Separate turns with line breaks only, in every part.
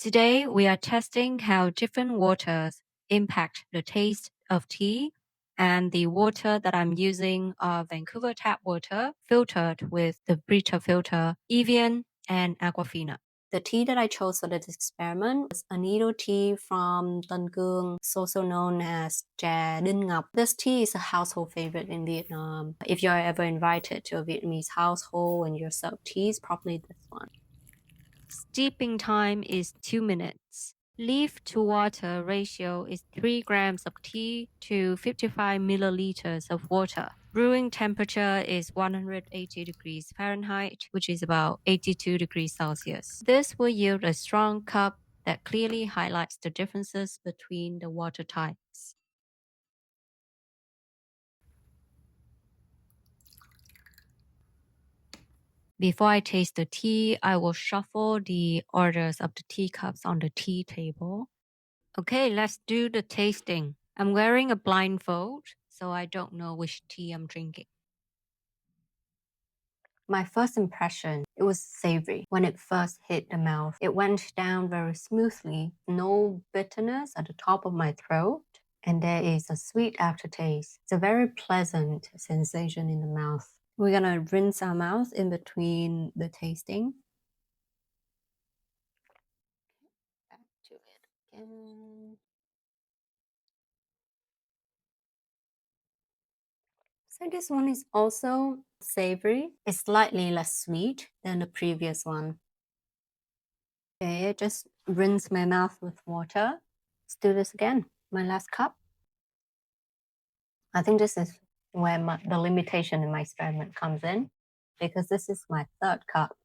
Today, we are testing how different waters impact the taste of tea. And the water that I'm using are Vancouver tap water filtered with the Brita filter, Evian, and Aquafina. The tea that I chose for this experiment was a needle tea from Tân Cương, also known as Trà Đinh Ngọc. This tea is a household favorite in Vietnam. If you're ever invited to a Vietnamese household and you're served teas, probably this one. Steeping time is 2 minutes. Leaf to water ratio is 3 grams of tea to 55 milliliters of water. Brewing temperature is 180 degrees Fahrenheit, which is about 82 degrees Celsius. This will yield a strong cup that clearly highlights the differences between the water types. Before I taste the tea, I will shuffle the orders of the teacups on the tea table. Okay, let's do the tasting. I'm wearing a blindfold, so I don't know which tea I'm drinking. My first impression, it was savory. When it first hit the mouth, it went down very smoothly. No bitterness at the top of my throat. And there is a sweet aftertaste. It's a very pleasant sensation in the mouth. We're gonna rinse our mouth in between the tasting. Back to it again. So this one is also savory. It's slightly less sweet than the previous one. Okay, I just rinse my mouth with water. Let's do this again. My last cup. I think this is where the limitation in my experiment comes in, because this is my third cup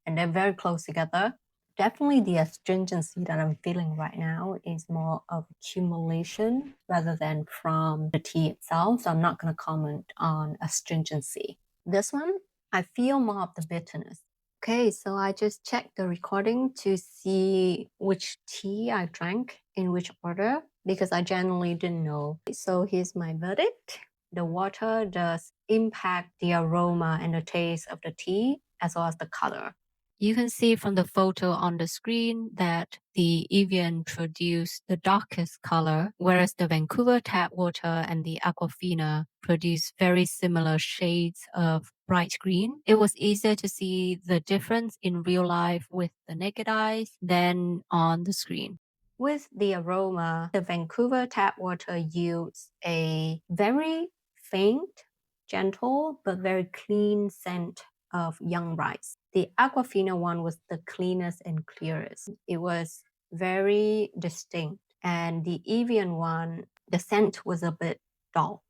and they're very close together. Definitely the astringency that I'm feeling right now is more of accumulation rather than from the tea itself. So I'm not going to comment on astringency. This one, I feel more of the bitterness. Okay, so I just checked the recording to see which tea I drank in which order because I generally didn't know. So here's my verdict. The water does impact the aroma and the taste of the tea as well as the color. You can see from the photo on the screen that the Evian produced the darkest color, whereas the Vancouver tap water and the Aquafina produce very similar shades of bright green. It was easier to see the difference in real life with the naked eyes than on the screen. With the aroma, the Vancouver tap water yields a very faint, gentle, but very clean scent of young rice. The Aquafina one was the cleanest and clearest. It was very distinct. And the Evian one, the scent was a bit dull.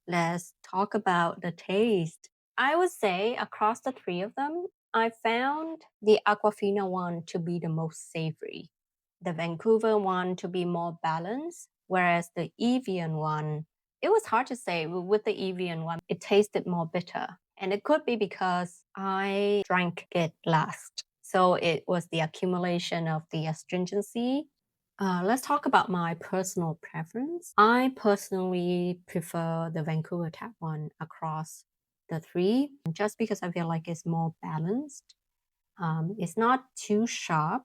Let's talk about the taste. I would say across the three of them, I found the Aquafina one to be the most savory, the Vancouver one to be more balanced, whereas the Evian one, it was hard to say. With the Evian one, it tasted more bitter. And it could be because I drank it last. So it was the accumulation of the astringency. Let's talk about my personal preference. I personally prefer the Vancouver tap one across the three, just because I feel like it's more balanced. It's not too sharp.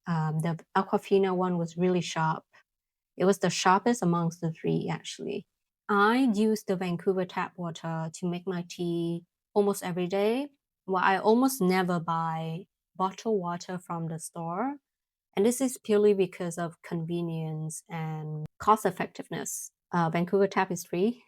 The Aquafina one was really sharp. It was the sharpest amongst the three, actually. I use the Vancouver tap water to make my tea almost every day. Well, I almost never buy bottled water from the store. And this is purely because of convenience and cost effectiveness. Vancouver tap is free.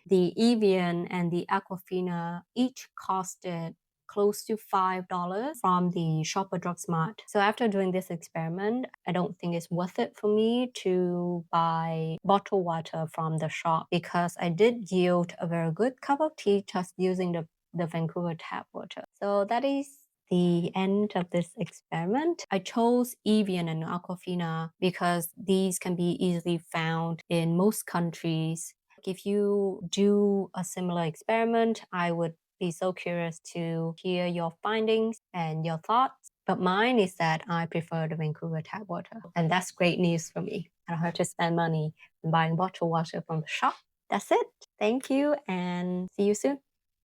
The Evian and the Aquafina each costed close to $5 from the Shopper Drug Smart. So after doing this experiment, I don't think it's worth it for me to buy bottled water from the shop because I did yield a very good cup of tea just using the Vancouver tap water. So that is the end of this experiment. I chose Evian and Aquafina because these can be easily found in most countries. If you do a similar experiment, I would be so curious to hear your findings and your thoughts. But mine is that I prefer the Vancouver tap water. And that's great news for me. I don't have to spend money buying bottled water from the shop. That's it. Thank you and see you soon.